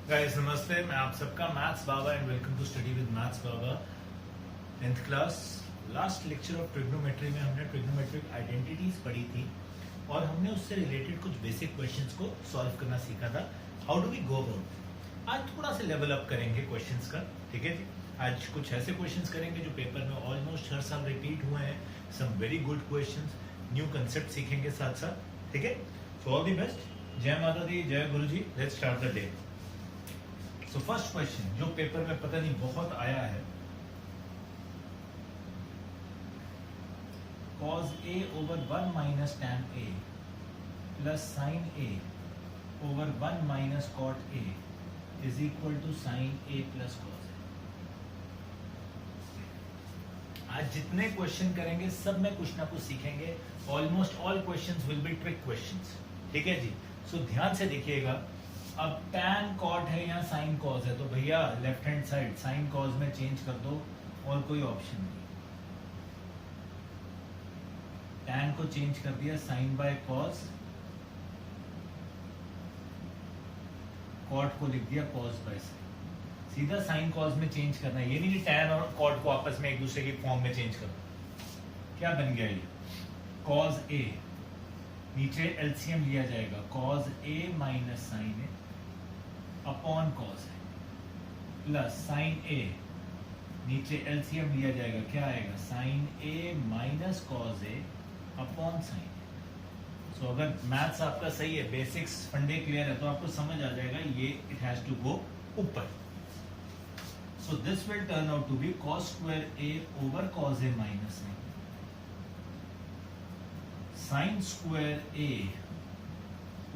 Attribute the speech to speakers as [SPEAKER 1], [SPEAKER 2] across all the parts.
[SPEAKER 1] Guys नमस्ते, मैं आप सबका maths Baba and welcome to study with maths Baba 10th class. Last lecture of trigonometry में हमने ट्रिग्नोमेट्रिक आइडेंटिटीज पढ़ी थी और हमने उससे रिलेटेड कुछ बेसिक क्वेश्चंस को सॉल्व करना सीखा था। How do we go about. आज थोड़ा सा लेवल अप करेंगे क्वेश्चंस का, ठीक है जी। आज कुछ ऐसे क्वेश्चंस करेंगे जो पेपर में ऑलमोस्ट हर साल रिपीट हुए हैं। Some very good questions, new concept सीखेंगे साथ साथ, ठीक है। So all the best. जय माता दी, जय गुरु जी। Let's start the day. So first question जो पेपर में पता नहीं बहुत आया है, cos a over 1 minus tan a plus sin a over 1 minus cot a is equal to sin a plus cos a। आज जितने क्वेश्चन करेंगे सब में कुछ ना कुछ सीखेंगे। Almost all questions will be trick questions, ठीक है जी। सो ध्यान से देखिएगा। अब tan cot है या sin cos है, तो भैया left hand side sin cos में चेंज कर दो और कोई ऑप्शन नहीं। tan को चेंज कर दिया sin by cos, cot को लिख दिया cos by sin। सीधा sin cos में चेंज करना है, ये नहीं कि tan और cot को आपस में एक दूसरे की फॉर्म में चेंज कर दो। क्या बन गया ये? cos a, नीचे एलसीएम लिया जाएगा cos a minus sin a upon cos a plus sin a, नीचे एलसीएम लिया जाएगा, क्या आएगा? sin a minus cos a upon sin a। सो अगर मैथ्स आपका सही है, बेसिक्स फंडे क्लियर है, तो आपको समझ आ जाएगा ये इट हैज टू गो ऊपर। So this will turn out to be cos square a over cos a minus sin square a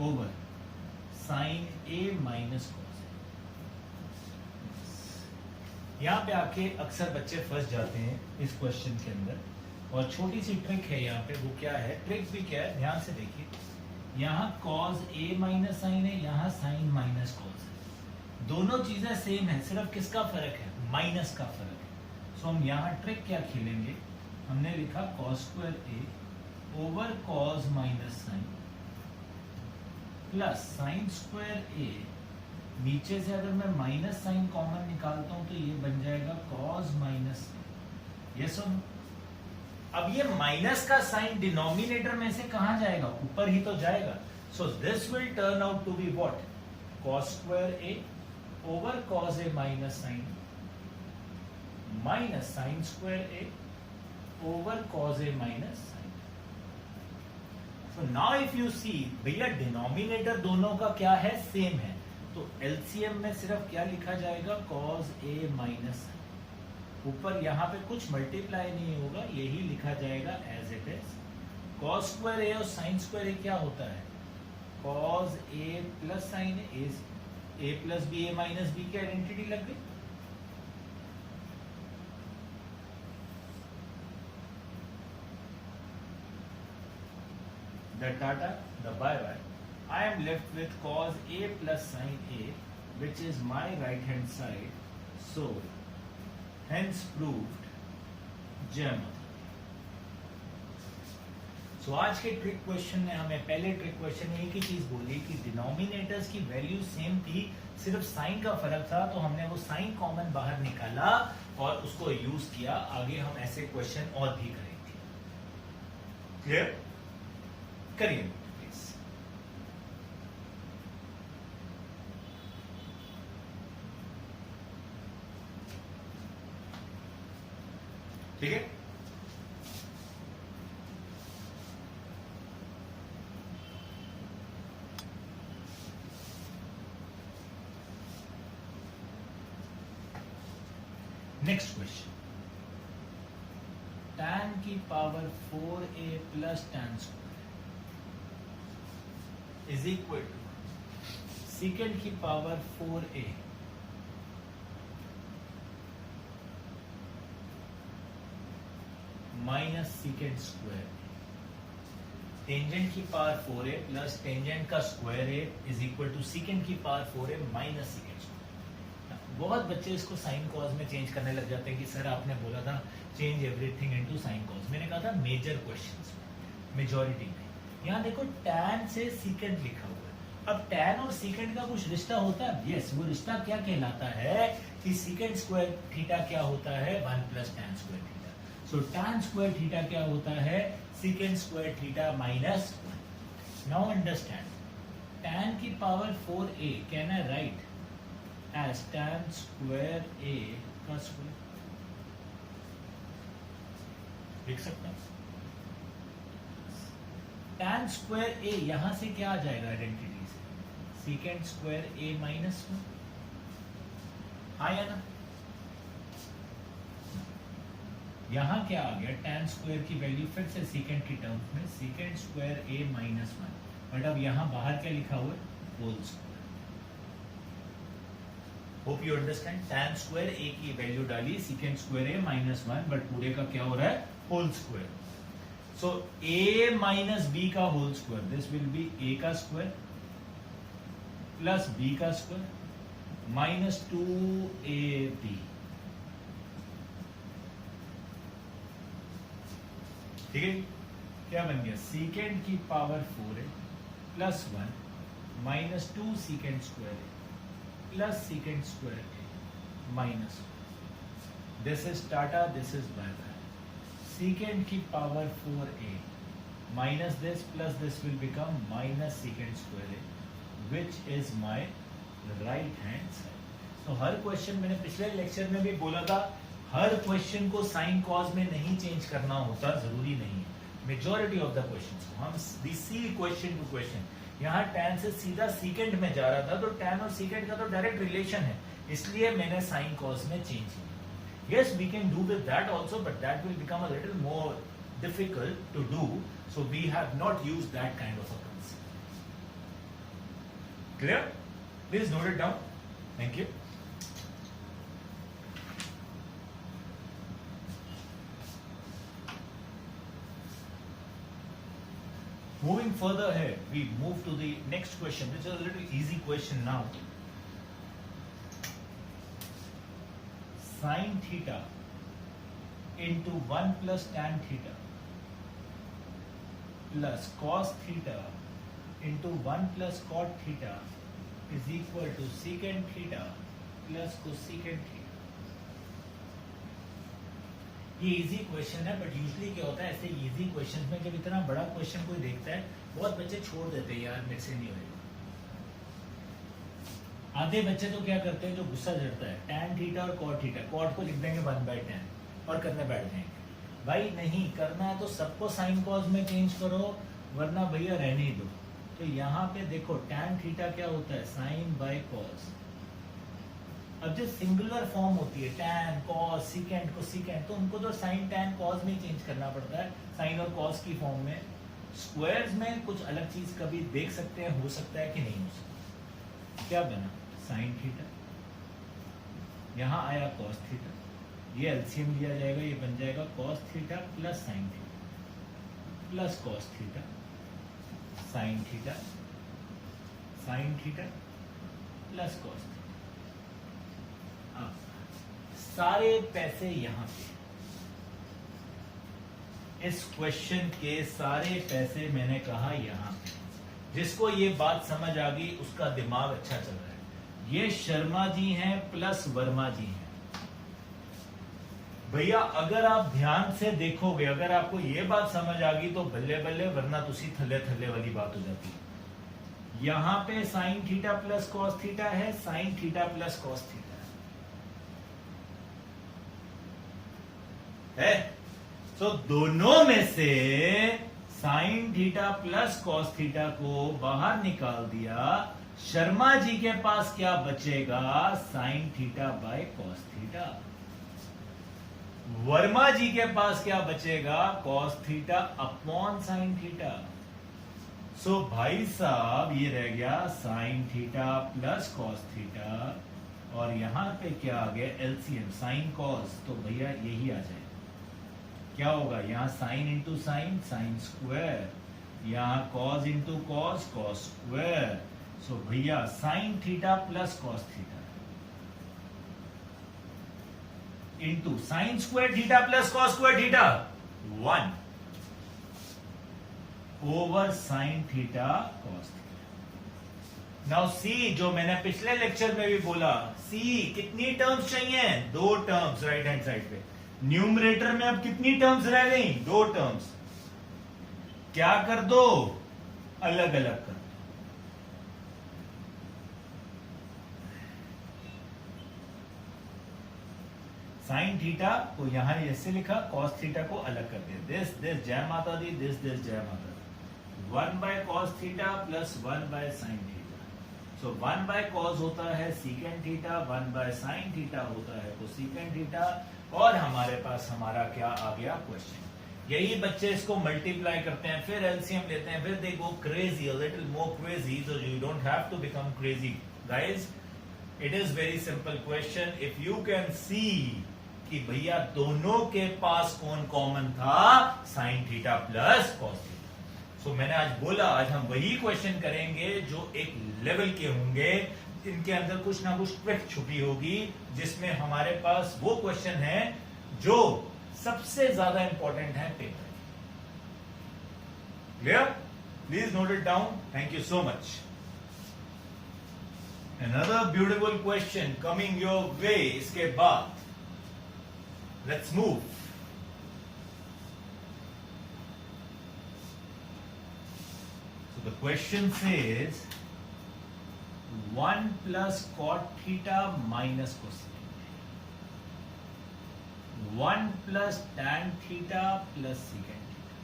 [SPEAKER 1] over sin a minus cos a। यहाँ पे आके अक्सर बच्चे फंस जाते हैं इस क्वेश्चन के अंदर, और छोटी सी ट्रिक है यहाँ पे। वो क्या है? ट्रिक भी क्या है, ध्यान से देखिए। यहाँ cos a माइनस साइन है, यहाँ sin माइनस cos है। दोनों चीजें सेम है, सिर्फ किसका फर्क है? माइनस का फर्क है। सो हम यहाँ ट्रिक क्या खेलेंगे? हमने लिखा cos square a over cos minus sine plus sin square a, नीचे से अगर मैं माइनस साइन कॉमन निकालता हूं तो ये बन जाएगा cos माइनस। यस और नो? अब ये माइनस का साइन डिनोमिनेटर में से कहां जाएगा? ऊपर ही तो जाएगा। So this will turn out to be what? cos square a over cos a minus sine minus sin square a over cos a minus sine. So now if you see, भैया denominator दोनों का क्या है? Same है। तो LCM में सिर्फ क्या लिखा जाएगा? cos a माइनस, ऊपर यहाँ पे कुछ मल्टीप्लाई नहीं होगा, यही लिखा जाएगा as it is. cos square a और sin स्क्वायर a क्या होता है? cos a plus sin a is a plus b, a minus b की आइडेंटिटी लग गई। The tata, the bye bye. I am left with cos a plus sin a, which is my right hand side. So, hence proved. जय माता। So आज के trick question ने हमें, पहले ट्रिक क्वेश्चन में एक ही चीज बोली कि डिनोमिनेटर्स की वैल्यू सेम थी, सिर्फ साइन का फर्क था। तो हमने वो साइन कॉमन बाहर निकाला और उसको यूज किया। आगे हम ऐसे क्वेश्चन और भी करेंगे। क्लियर? करिए प्लीज। ठीक है। नेक्स्ट क्वेश्चन, tan की power 4a plus tan square is equal to second की power 4a minus second square. Tangent की पावर 4a प्लस टेंजेंट का square a is equal to second की power 4a minus second square. बहुत बच्चे इसको sign cos में change करने लग जाते हैं कि सर आपने बोला था change everything into sine cause. मैंने कहा था मेजर क्वेश्चंस में, मेजॉरिटी में। यहाँ देखो tan से सीकेंट लिखा हुआ है अब tan और सीकेंड का कुछ रिश्ता होता है? यस, वो रिश्ता क्या कहलाता है कि सीकेंड स्क्वायर थीटा क्या होता है? 1 plus tan square theta. So tan square theta क्या होता है? Secant square theta minus 1। Now understand, tan की power 4a can I write as tan square a का स्क्वायर, देख सकते हैं? tan स्क्वायर a यहां से क्या आ जाएगा आइडेंटिटी से? सीकेंड स्क्वायर a माइनस 1, हाँ या ना? यहां क्या आ गया? tan स्क्वायर की वैल्यू फिर से सीकेंड की टर्म्स में secant square a minus 1, but अब यहां बाहर क्या लिखा हुआ है? Whole square. Hope you understand. tan square a की वैल्यू डाली secant square a minus 1, but पूरे का क्या हो रहा है? Whole square. So a minus b का whole square, this will be a का स्क्वायर प्लस b का स्क्वायर माइनस 2ab। ठीक है, क्या बन गया? सीकेंड की power 4a plus 1 minus 2 secant square a plus secant square a minus 1। This is टाटा, this is bye bye. Secant की power 4a minus this plus this will become minus secant square a, which is my right hand side। तो हर question, मैंने पिछले lecture में भी बोला था, हर question को साइन कॉज में नहीं चेंज करना होता, जरूरी नहीं है। मेजॉरिटी ऑफ द क्वेश्चंस को हम सी क्वेश्चन टू क्वेश्चन, यहाँ tan से सीधा सीकेंड में जा रहा था, तो tan और सीकेंड का तो डायरेक्ट रिलेशन है, इसलिए मैंने साइन कॉज में चेंज किया। Yes, we can do with that also, but that will become a little more difficult to do, so we have not used that kind of a concept. Clear? Please note it down. Thank you. Moving further ahead, we move to the next question, which is a little easy question now. Sin theta into 1 plus tan theta plus cos theta into 1 plus cot theta is equal to secant theta plus cosecant theta। ये easy question है, but usually क्या होता है ऐसे easy question में, जब इतना बड़ा क्वेश्चन कोई देखता है, बहुत बच्चे छोड़ देते हैं, यार मेरे से नहीं होगा। आधे बच्चे तो क्या करते हैं, जो गुस्सा चढ़ता है, tan थीटा और cot थीटा, cot को लिख देंगे 1/tan और करने बैठ जाएंगे। भाई नहीं करना है तो सबको साइन कॉज में चेंज करो, वरना भैया रहने ही दो। तो यहाँ पे देखो tan थीटा क्या होता है? Sine by cos. अब जो सिंगुलर फॉर्म होती है tan, cos, secant, cosecant, तो उनको तो साइन tan cos में चेंज करना पड़ता है, साइन और cos की फॉर्म में। स्क्वायर्स में कुछ अलग चीज कभी देख सकते हैं, हो सकता है कि नहीं हो सकता। क्या बना? साइन थीटा, यहाँ आया cos थीटा, ये एलसीएम लिया जाएगा, ये बन जाएगा cos theta plus sine theta plus cos theta sine theta plus cos theta. अब सारे पैसे यहां पे, इस क्वेश्चन के सारे पैसे मैंने कहा यहां पे। जिसको ये बात समझ आ गई उसका दिमाग अच्छा चल रहा है। ये शर्मा जी हैं प्लस वर्मा जी हैं। भैया अगर आप ध्यान से देखोगे, अगर आपको ये बात समझ आ गई तो बल्ले बल्ले, वरना तुसी थल्ले थल्ले वाली बात हो जाती है। यहां पे sine theta plus cos theta है, sine theta plus cos theta है। तो दोनों में से sine theta plus cos theta को बाहर निकाल दिया। शर्मा जी के पास क्या बचेगा? Sine theta by cos theta. Verma ji के पास क्या बचेगा? Cos theta upon sine theta. So भाई साहब ये रह गया sine theta plus cos theta, और यहां पे क्या आ गया? एलसीएम साइन कॉस, तो भैया यही आ जाएगा। क्या होगा? यहां sine into sine, sine square, यहां cos into cos, cos square. So भैया sine theta plus cos theta into sine square theta plus cos square theta 1 over sine theta cos theta. Now see, जो मैंने पिछले lecture में भी बोला, सी कितनी terms चाहिए? 2 टर्म्स राइट हैंड साइड पे। न्यूमरेटर में अब कितनी टर्म्स रह गई? 2 टर्म्स। क्या कर दो? अलग अलग कर दो। साइन थीटा को यहां ऐसे लिखा, कॉस थीटा को अलग कर दिया। दिस जय माता दी, दिस जय माता दी। 1 by cos theta plus 1 by sign theta. So 1 by cos होता है secant theta, 1 by sine theta होता है कोसीकेंड थीटा। और हमारे पास हमारा क्या आ गया? क्वेश्चन। यही बच्चे इसको मल्टीप्लाई करते हैं, फिर एलसीएम लेते हैं, फिर they go crazy, a little more crazy, so you don't have to become crazy guys. It is very simple question. If you can see कि भैया दोनों के पास कौन कॉमन था? Sine theta plus cos theta. So मैंने आज बोला, आज हम वही क्वेश्चन करेंगे जो एक लेवल के होंगे, इनके अंदर कुछ ना कुछ ट्रिक छुपी होगी, जिसमें हमारे पास वो क्वेश्चन है जो सबसे ज्यादा इंपॉर्टेंट है paper. Clear? Please note it down. Thank you so much. Another beautiful question coming your way. इसके बाद let's move. So the question says 1 plus cot theta minus cosecant, 1 plus tan theta plus secant theta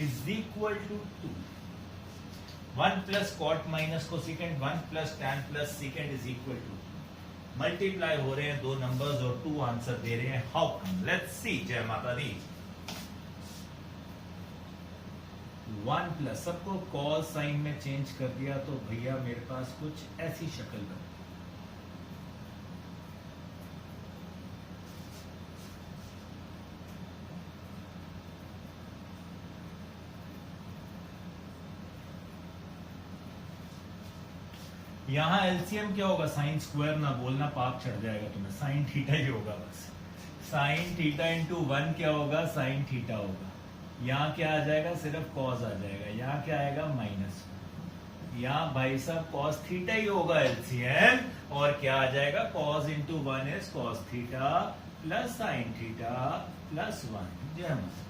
[SPEAKER 1] is equal to 2. 1 plus cot minus cosecant, 1 plus tan plus secant is equal to 2. Multiply हो रहे हैं 2 numbers और 2 answer दे रहे हैं। How come? Let's see. जय माता दी। 1 plus, सबको cos sine में चेंज कर दिया तो भैया मेरे पास कुछ ऐसी शक्ल बनी। यहां एलसीएम क्या होगा? साइन स्क्वायर ना बोलना, पाप चढ़ जाएगा तुम्हें। साइन थीटा ही होगा बस। साइन थीटा इंटू 1 क्या होगा? साइन थीटा होगा। यहां क्या आ जाएगा? सिर्फ कॉस आ जाएगा। यहां क्या आएगा? माइनस। यहां भाई साहब कॉस थीटा ही होगा एलसीएम, और क्या आ जाएगा? Cos into 1 is cos theta plus sine theta plus 1। जय माता।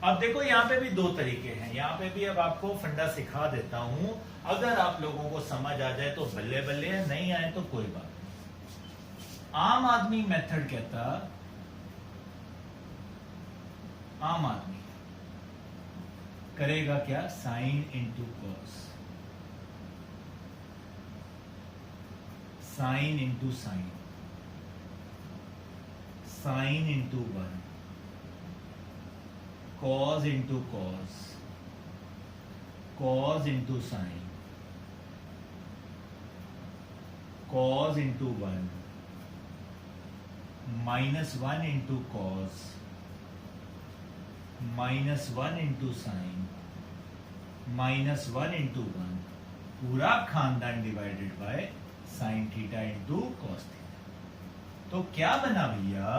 [SPEAKER 1] अब देखो यहां पे भी 2 तरीके हैं। यहां पे भी अब आपको फंडा सिखा देता हूं। अगर आप लोगों को समझ आ जाए तो बल्ले बल्ले है, नहीं आए तो कोई बात नहीं। आम आदमी मेथड कहता, आम आदमी करेगा क्या? Sine into cos, sign into sine, sine into 1, cos into cos, cos into sin, cos into 1, minus 1 into cos, minus 1 into sin, minus 1 into 1, पूरा खानदान divided by sine theta into cos theta. तो क्या बना भैया?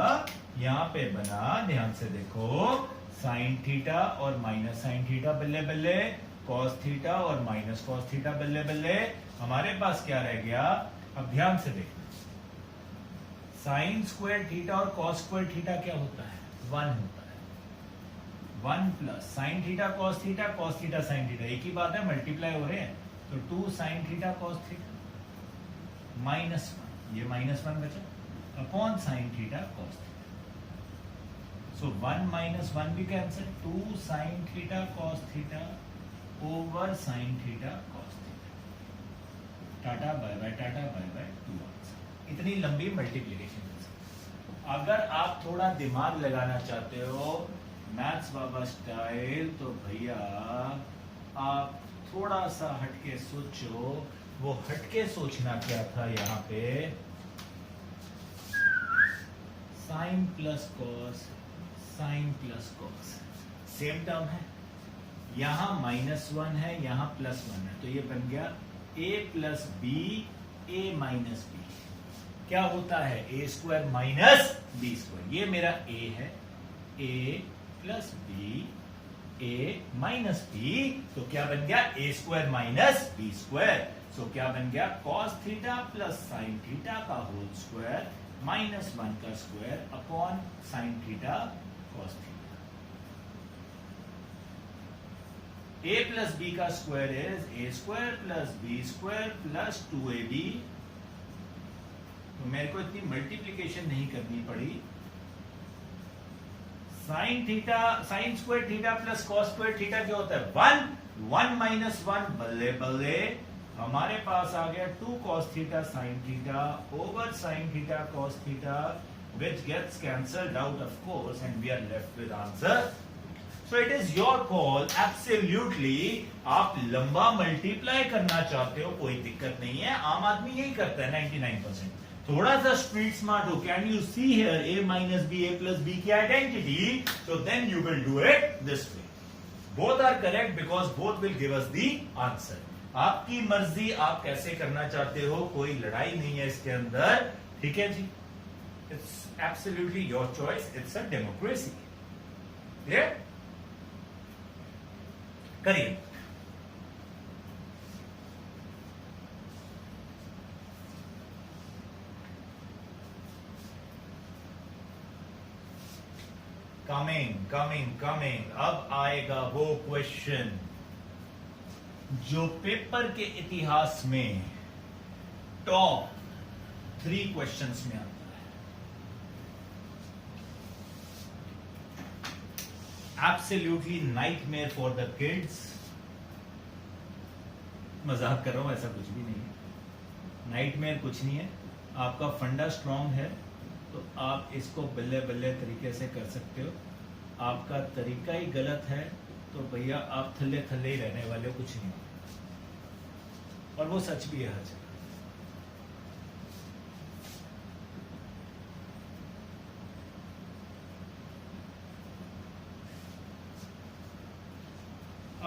[SPEAKER 1] यहां पे बना, ध्यान से देखो, साइन थीटा और माइनस साइन थीटा बल्ले बल्ले, कॉस थीटा और माइनस कॉस थीटा बल्ले बल्ले। हमारे पास क्या रह गया? अब ध्यान से देखो, साइन स्क्वायर थीटा और कॉस स्क्वायर थीटा क्या होता है? 1 होता है। 1 plus sine theta cos theta, cos theta sine theta, एक ही बात है, मल्टीप्लाई हो रहे हैं। तो 2 sine theta cos theta minus 1, ये माइनस 1 बचा, upon sine theta cos theta. So 1 minus 1 भी cancel, 2 sin theta cos theta over sin theta cos theta. Tata bye bye, tata bye bye, 2 answer. इतनी लंबी मल्टीप्लिकेशन। अगर आप थोड़ा दिमाग लगाना चाहते हो मैथ्स बाबा स्टाइल, तो भैया आप थोड़ा सा हटके सोचो। वो हटके सोचना क्या था? यहाँ पे sine plus cos, sine plus cos same term है। यहां -1 है, यहां +1 है, तो ये बन गया a plus B, a minus B. क्या होता है? a square minus B square. ये मेरा a है, a plus B A minus B, तो क्या बन गया A square minus B square. So क्या बन गया cos theta plus sine theta का होल स्क्वायर माइनस 1 का square upon sine theta cos theta. A plus B का square is A square plus B square plus 2ab। तो मेरे को इतनी मल्टीप्लीकेशन नहीं करनी पड़ी। Sine theta sine square theta plus cos square theta क्या होता है 1 माइनस 1 बल्ले बल्ले हमारे पास आ गया 2 cos theta sin theta over sin theta cos theta which gets cancelled out of course and we are left with answer. So it is your call absolutely। आप लंबा multiply करना चाहते हो कोई दिक्कत नहीं है, आम आदमी यही करता है 99%। थोड़ा सा स्ट्रीट स्मार्ट हो, can you see here a minus B a plus B की identity, so then you will do it this way। Both are correct because both will give us the answer। आपकी मर्जी, आप कैसे करना चाहते हो, कोई लड़ाई नहीं है इसके अंदर, ठीक है जी। It's absolutely your choice, it's a democracy. Clear? करिए। कमिंग। अब आएगा वो क्वेश्चन जो पेपर के इतिहास में टॉप 3 क्वेश्चंस में आता है। Absolutely nightmare for the kids. मजाक कर रहा हूं, ऐसा कुछ भी नहीं है, नाइटमेयर कुछ नहीं है। आपका फंडा स्ट्रांग है तो आप इसको बल्ले बल्ले तरीके से कर सकते हो। आपका तरीका ही गलत है तो भैया आप थल्ले थल्ले ही रहने वाले, कुछ नहीं हो। और वो सच भी है हर जगह।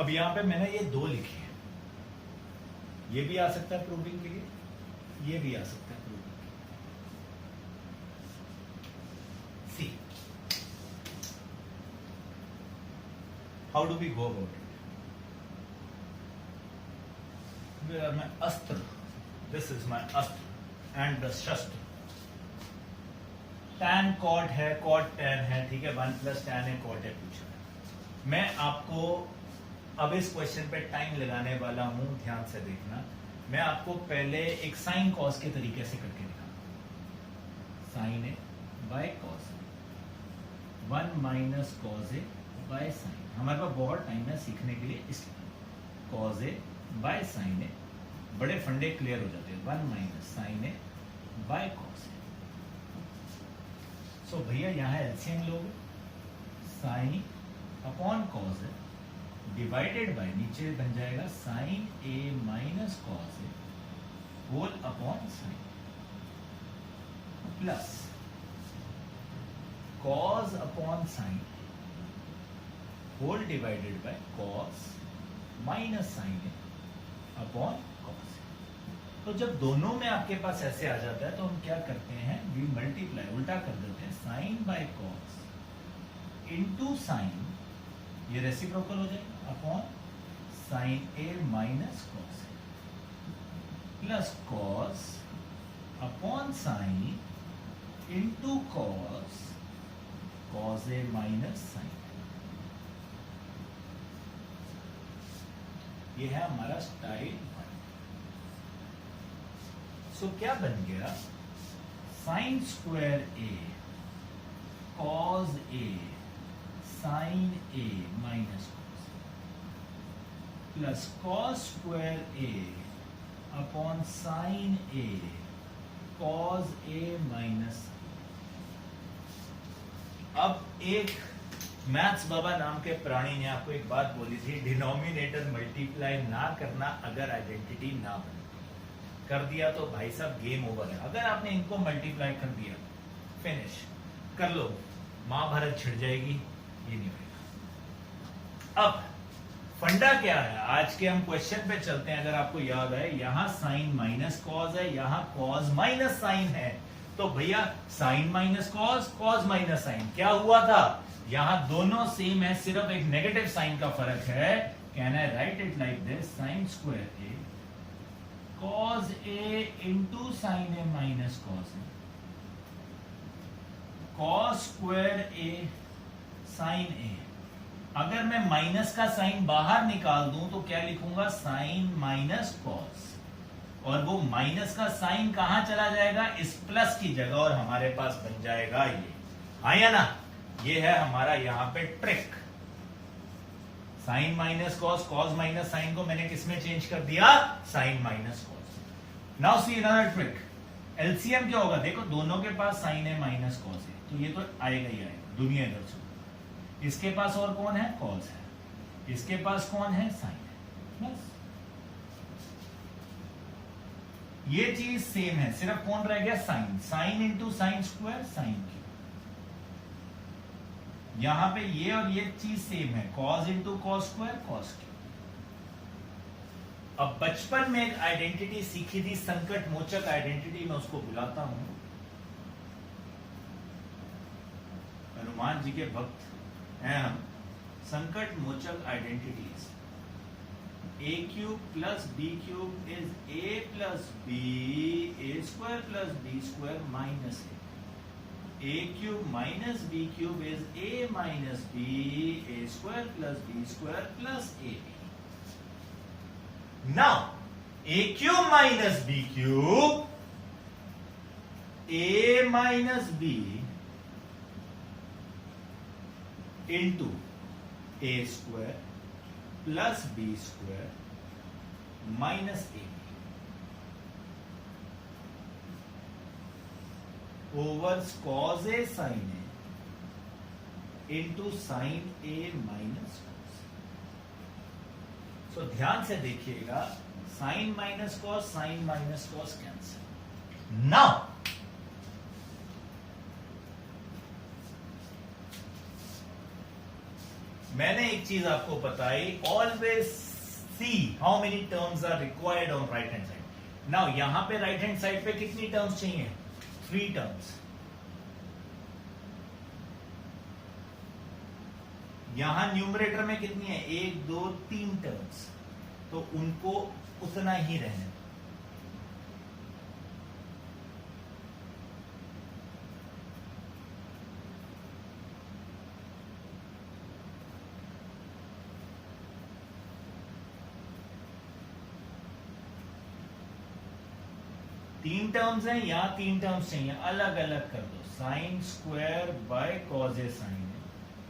[SPEAKER 1] अब यहां पे मैंने ये 2 लिखे हैं, ये भी आ सकता है प्रूविंग के लिए, ये भी आ सकता है proving. See how do we go about it? Where are my अस्त्र? This is my अस्त्र and the शस्त्र। tan cot है, cot tan है, ठीक है, 1 प्लस tan है, cot है पूछा है। मैं आपको अब इस क्वेश्चन पे टाइम लगाने वाला हूं, ध्यान से देखना। मैं आपको पहले एक साइन कॉस के तरीके से करके दिखाऊंगा। Sine A by cos A, 1 minus cos A by sine. हमारे पास बहुत टाइम है सीखने के लिए, इसलिए cos A by sine A, बड़े फंडे क्लियर हो जाते हैं। 1 minus sine A by cos A. So भैया यहाँ एलसीएम लोगे, sine upon cos A divided by, नीचे बन जाएगा sine A minus cos A whole upon sine plus cos upon sine whole divided by cos minus sine A upon cos. तो जब दोनों में आपके पास ऐसे आ जाता है तो हम क्या करते हैं, वी मल्टीप्लाई, उल्टा कर देते हैं, sine by cos into sine, ये रेसिप्रोकल हो जाएगा, upon sine A minus cos plus cos upon sine into cos, cos A minus sine. ये है हमारा स्टाइल। सो क्या बन गया, sine square A cos A sine A minus cos plus cos square A upon sine A cos A minus. अब एक maths बाबा नाम के प्राणी ने आपको एक बात बोली थी, डिनोमिनेटर मल्टीप्लाई ना करना अगर आइडेंटिटी ना बने। कर दिया तो भाई साहब गेम ओवर है। अगर आपने इनको मल्टीप्लाई कर दिया, फिनिश कर लो, महाभारत छिड़ जाएगी, ये नहीं होगा। अब फंडा क्या है, आज के हम क्वेश्चन पे चलते हैं। अगर आपको याद है, यहां साइन माइनस कॉस है, यहां कॉस माइनस साइन है। तो भैया sine minus cos, cos minus sine, क्या हुआ था? यहां दोनों सेम है, सिर्फ एक नेगेटिव साइन का फर्क है। Can I write it like this, sine square A cos A into sine A minus cos A, cos square A sine A. अगर मैं माइनस का साइन बाहर निकाल दूं तो क्या लिखूंगा? साइन माइनस कॉस, और वो माइनस का साइन कहां चला जाएगा? इस प्लस की जगह, और हमारे पास बन जाएगा ये। हाँ या ना? ये है हमारा यहां पे trick. Sine minus cos, cos minus sine को मैंने किसमें चेंज कर दिया? Sine minus cos. Now see another trick. LCM क्या होगा? देखो दोनों के पास साइन है माइनस कॉस है, तो ये तो आएगा ही आएगा, दुनिया इधर से। इसके पास और कौन है? कॉस है। इसके पास कौन है? साइन है। बस ये चीज सेम है, सिर्फ कौन रह गया? Sine. Sine into sine square sine cube. यहां पे ये और ये चीज सेम है, cos into cos square cos cube. अब बचपन में एक आइडेंटिटी सीखी थी, संकट मोचक आइडेंटिटी, मैं उसको बुलाता हूं। हनुमान जी के भक्त हैं हम। संकट मोचक identities. A cube plus B cube is A plus B, A square plus B square minus A. A cube minus B cube is A minus B, A square plus B square plus A B. Now A cube minus B cube, A minus B into A square plus B square minus A over cos A sine A into sine A minus cos. So ध्यान से देखिएगा, sign minus cos, sine minus cos cancel. Now मैंने एक चीज आपको बताई, always see how many terms are required on right hand side. Now यहां पे राइट हैंड साइड पे कितनी टर्म्स चाहिए? 3 टर्म्स। यहां न्यूमरेटर में कितनी है? 1 2 3 टर्म्स, तो उनको उतना ही रहने। तीन टर्म्स हैं, यहां 3 टर्म्स चाहिए, अलग अलग कर दो। Sine square by cos A sine है,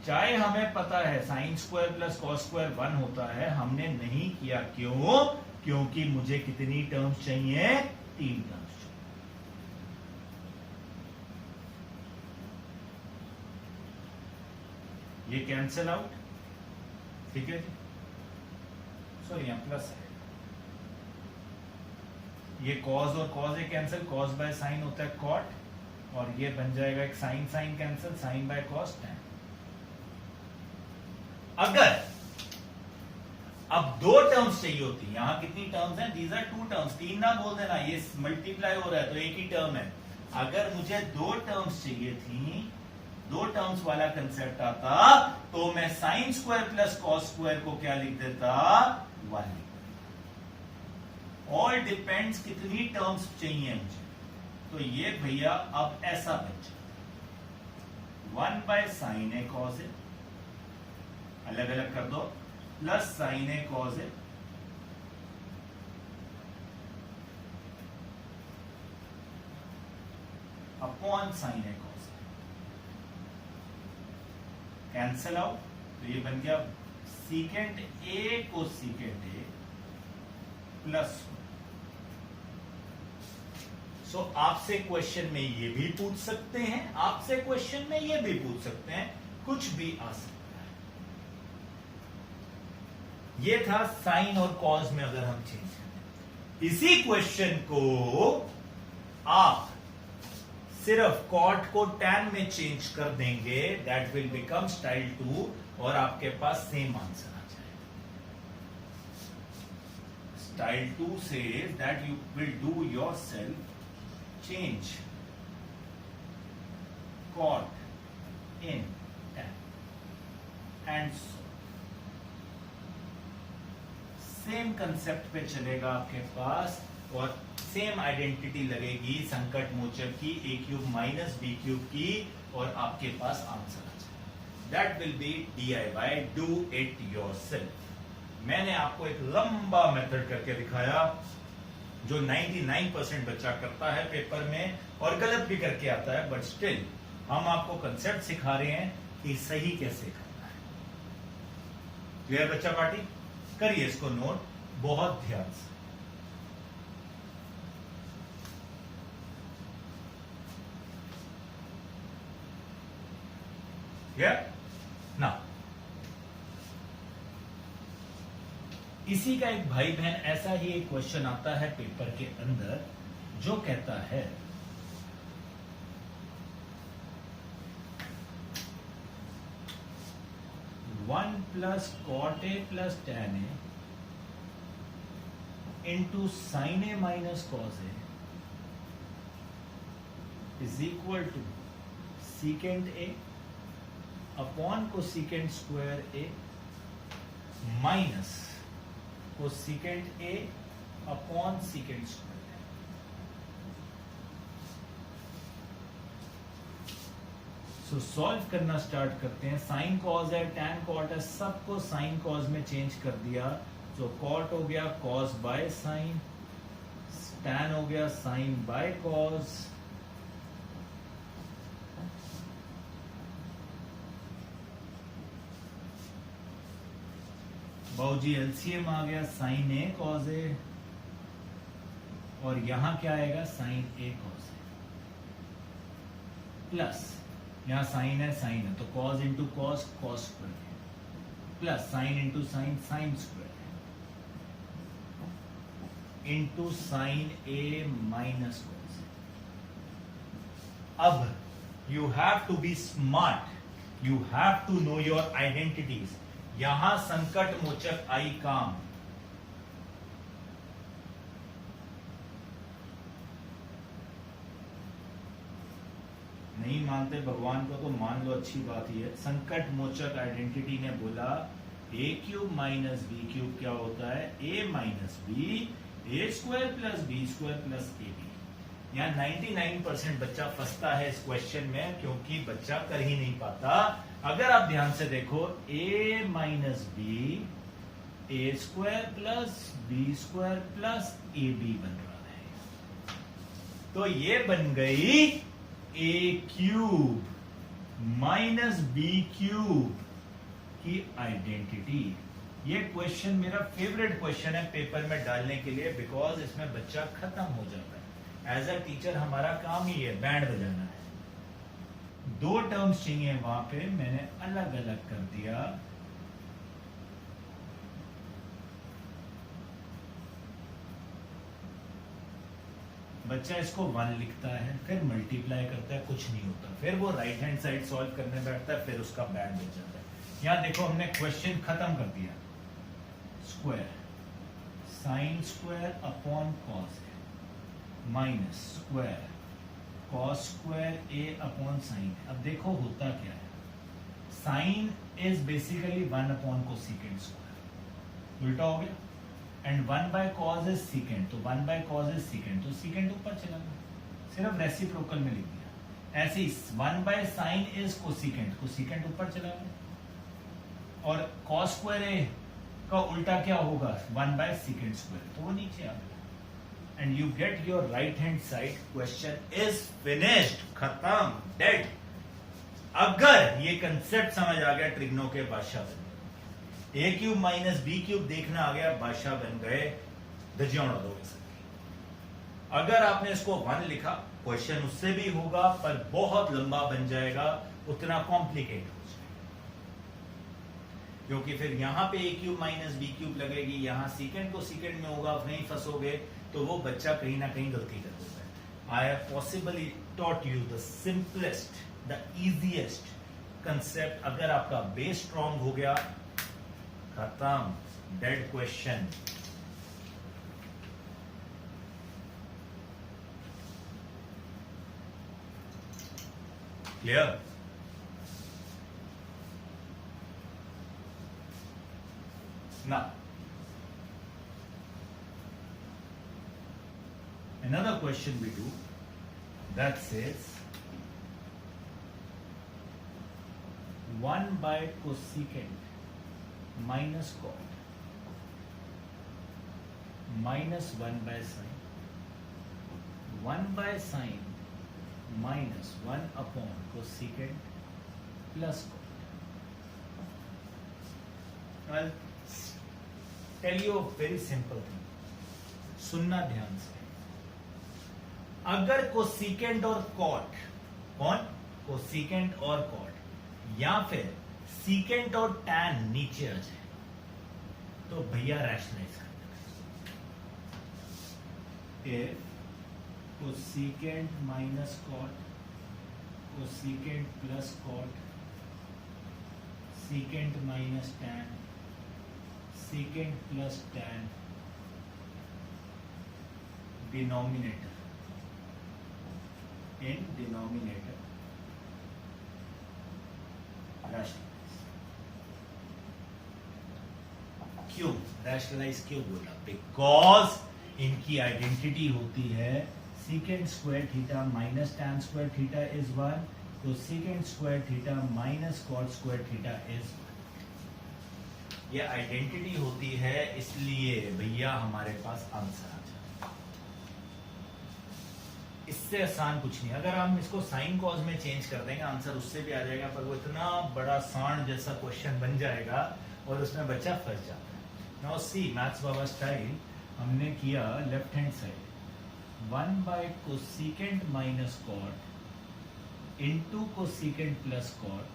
[SPEAKER 1] चाहे हमें पता है sine square plus cos square 1 होता है, हमने नहीं किया। क्यों? क्योंकि मुझे कितनी टर्म्स चाहिए? 3 टर्म्स चाहिए। ये कैंसिल आउट, ठीक है जी। सॉरी यहां प्लस है, ये कॉस और cos A cancel, cos by sine होता है कॉट, और ये बन जाएगा एक sine sine cancel, sine by cos tan. अगर अब 2 टर्म्स चाहिए होती, यहां कितनी टर्म्स हैं? दीज आर 2 टर्म्स, 3 ना बोल देना, ये मल्टीप्लाई हो रहा है तो एक ही टर्म है। अगर मुझे 2 टर्म्स चाहिए थी, 2 टर्म्स वाला कंसेप्ट आता, तो मैं sign square plus cos square को क्या लिख देता? 1। ऑल डिपेंड्स कितनी टर्म्स चाहिए मुझे, तो ये भैया अब ऐसा बचा 1 बाय साइन ए कॉस ए, अलग अलग कर दो, plus sign A cos A upon sine A cos A, cancel out, तो ये बन गया सीकेंट ए को सीकेंट ए प्लस। सो आपसे क्वेश्चन में ये भी पूछ सकते हैं, आपसे क्वेश्चन में ये भी पूछ सकते हैं, कुछ भी आ सकता है। ये था साइन और कॉस में अगर हम चेंज करें। इसी क्वेश्चन को आप सिर्फ कॉट को टैन में चेंज कर देंगे, दैट विल बिकम स्टाइल 2, और आपके पास सेम आंसर आ जाएगा। Style 2 says that you will do yourself change cot in tan and same concept पे चलेगा आपके पास और सेम आइडेंटिटी लगेगी संकट मोचक की a cube minus b cube की और आपके पास आंसर आ जाएगा। That will be DIY, do it yourself. मैंने आपको एक लंबा मेथड करके दिखाया जो 99% बच्चा करता है पेपर में और गलत भी करके आता है, बट स्टिल हम आपको कंसेप्ट सिखा रहे हैं कि सही कैसे करना है। क्लियर बच्चा पार्टी? करिए इसको नोट बहुत ध्यान से। ना इसी का एक भाई बहन ऐसा ही एक क्वेश्चन आता है पेपर के अंदर जो कहता है 1 plus cot A plus tan A into sine A minus cos A is equal to secant A upon cosecant square A minus cosecant A upon secant square. So solve करना start करते हैं। Sine cos है, tan cot है, सबको sign cos में change कर दिया। तो कॉट हो गया कॉस बाय साइन, टैन हो गया साइन बाय कॉस, बाऊजी एलसीएम आ गया साइन ए कॉस ए और यहां क्या आएगा sine A cos A plus यहां साइन है तो cos into cos cos square plus sine into sine sine square into sine A minus cos. अब you have to be smart, you have to know your identities. यहां संकट मोचक आई काम, नहीं मानते भगवान को तो मान लो, अच्छी बात ही है। संकट मोचक आइडेंटिटी ने बोला a cube minus B cube क्या होता है a minus B, A square plus B square plus A B. यहाँ 99% बच्चा फंसता है इस क्वेश्चन में क्योंकि बच्चा कर ही नहीं पाता। अगर आप ध्यान से देखो a minus B A square plus B square plus A B बन रहा है, तो ये बन गई a cube minus B cube की आइडेंटिटी। ये क्वेश्चन मेरा फेवरेट क्वेश्चन है पेपर में डालने के लिए, बिकॉज इसमें बच्चा खत्म हो जाता है। एज अ टीचर हमारा काम ही है बैंड बजाना है। दो टर्म्स चाहिए वहां पे, मैंने अलग अलग कर दिया। बच्चा इसको 1 लिखता है, फिर मल्टीप्लाई करता है, कुछ नहीं होता, फिर वो राइट हैंड साइड सॉल्व करने बैठता है, फिर उसका बैंड बज जाता है। यहां देखो हमने क्वेश्चन खत्म कर दिया। Square sine square upon cos A minus square cos square A upon sine. अब देखो होता क्या है, sine is basically 1 upon cosecant square, उल्टा हो गया, and 1 by cos is secant, तो 1 बाय कॉस इज सीकेंट, तो सीकेंट ऊपर चला गया, सिर्फ रेसिप्रोकल में लिख दिया। ऐसे ही 1 by sine is cosecant, cosecant ऊपर चला गया, और कॉस स्क्वायर ए का उल्टा क्या होगा 1 बाय सीकेंट स्क्वायर, तो वो नीचे आ गया। And you get your right hand side. Question is finished, खत्म, डेड। अगर ये कंसेप्ट समझ आ गया, ट्रिग्नो के बादशाह बन गए। ए क्यूब माइनस बी क्यूब देखना आ गया, बादशाह बन गए, धजिया उड़ा दोगे सबकी। अगर आपने इसको 1 लिखा, क्वेश्चन उससे भी होगा पर बहुत लंबा बन जाएगा, उतना कॉम्प्लिकेट हो जाएगा, क्योंकि फिर यहां पे ए क्यूब माइनस बी क्यूब लगेगी, यहां सीकेंड को सीकेंड में होगा, नहीं फंसोगे तो वो बच्चा कहीं ना कहीं गलती कर देता है। I have possibly taught you the simplest, the easiest concept. अगर आपका बेस स्ट्रॉन्ग हो गया, खत्म, dead question. Clear? Now, another question we do that says 1 by cosecant minus cot minus 1 by sine, 1 by sine minus 1 upon cosecant plus cot. I'll tell you a very simple thing. सुनना ध्यान से. अगर cosecant और cot, कौन? Cosecant और cot या फिर secant और टैन नीचे आ जाए तो भैया रैशनलाइज कर देना. If cosecant minus cot, cosecant plus cot, secant minus tan, secant plus tan, denominator, in denominator rationalize. क्यों rationalize क्यों बोला? Because इनकी आइडेंटिटी होती है secant square theta minus tan square theta is 1, तो secant square theta minus cot square theta is 1. ये identity होती है, इसलिए भैया हमारे पास आंसर आ जाए. इससे आसान कुछ नहीं. अगर हम इसको साइन कॉज में चेंज कर देंगे आंसर उससे भी आ जाएगा, पर वो इतना बड़ा सांड जैसा क्वेश्चन बन जाएगा और उसमें बच्चा फंस जाता है. Now see maths Baba style हमने किया left hand side 1 by cosecant minus cot into cosecant plus cot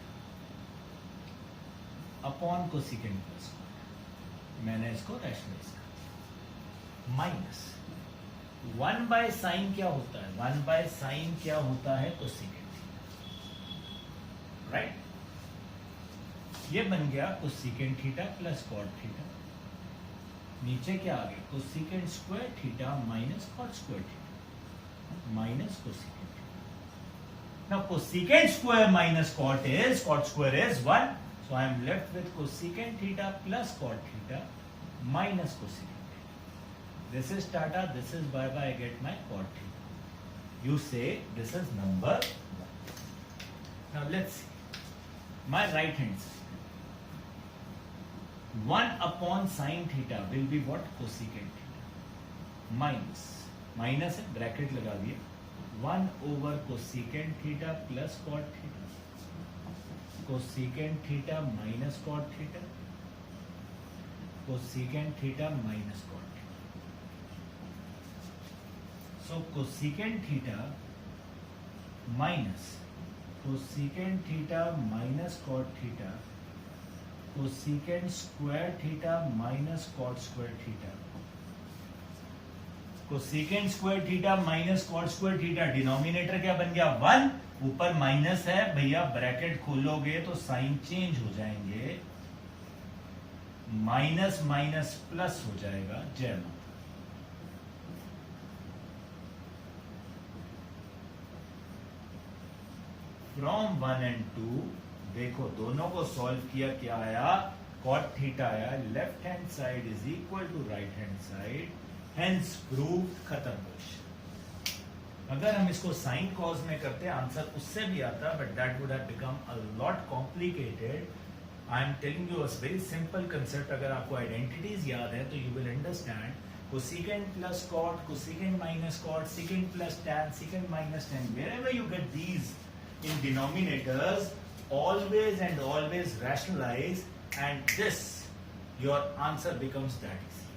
[SPEAKER 1] upon cosecant plus cot. मैंने इसको रैशनलाइज कर माइनस 1 बाय साइन क्या होता है? 1 बाय साइन क्या होता है? कोसिकेंट. राइट? ये बन गया cosecant theta plus cot theta. नीचे क्या आ गया? Cosecant square theta minus cot square theta minus cosecant theta. Now cosecant square minus cot square is 1. So I am left with cosecant theta plus cot theta minus cosecant theta. This is Tata, this is bye bye, I get my cot theta. You say this is number 1. Now let's see. My right hand side. 1 upon sin theta will be what? Cosecant theta. Minus है, bracket लगा दिए. 1 over cosecant theta plus cot theta. Cosecant theta minus cot theta, cosecant theta minus cot theta. So cosecant theta minus cosecant theta minus cot theta, cosecant square theta minus cot square theta. Cosecant square theta minus cot square theta, denominator क्या बन गया? 1. ऊपर minus है भैया, bracket खोलोगे तो sign change हो जाएंगे, माइनस माइनस प्लस हो जाएगा. जय माता. फ्रॉम 1 and 2 देखो दोनों को सॉल्व किया, क्या आया? कॉट थीटा आया. Left hand side is equal to right hand side, hence proved. खत्म क्वेश्चन. अगर हम इसको साइन कॉज में करते आंसर उससे भी आता, but that would have become a lot complicated. I am telling you a very simple concept. अगर आपको आइडेंटिटीज याद है तो you will understand. Cosecant plus cot, cosecant minus cot, secant plus tan, secant minus tan, wherever you get these in denominators, always and always rationalize, and this your answer becomes that easy.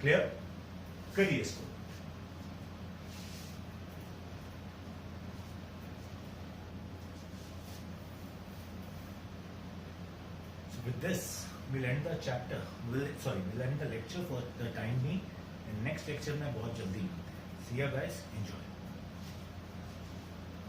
[SPEAKER 1] Clear? करिए इसको. With this, we'll end the chapter. We'll end the lecture for the time being. And next lecture में बहुत जल्दी मिलते हैं. See you guys. Enjoy.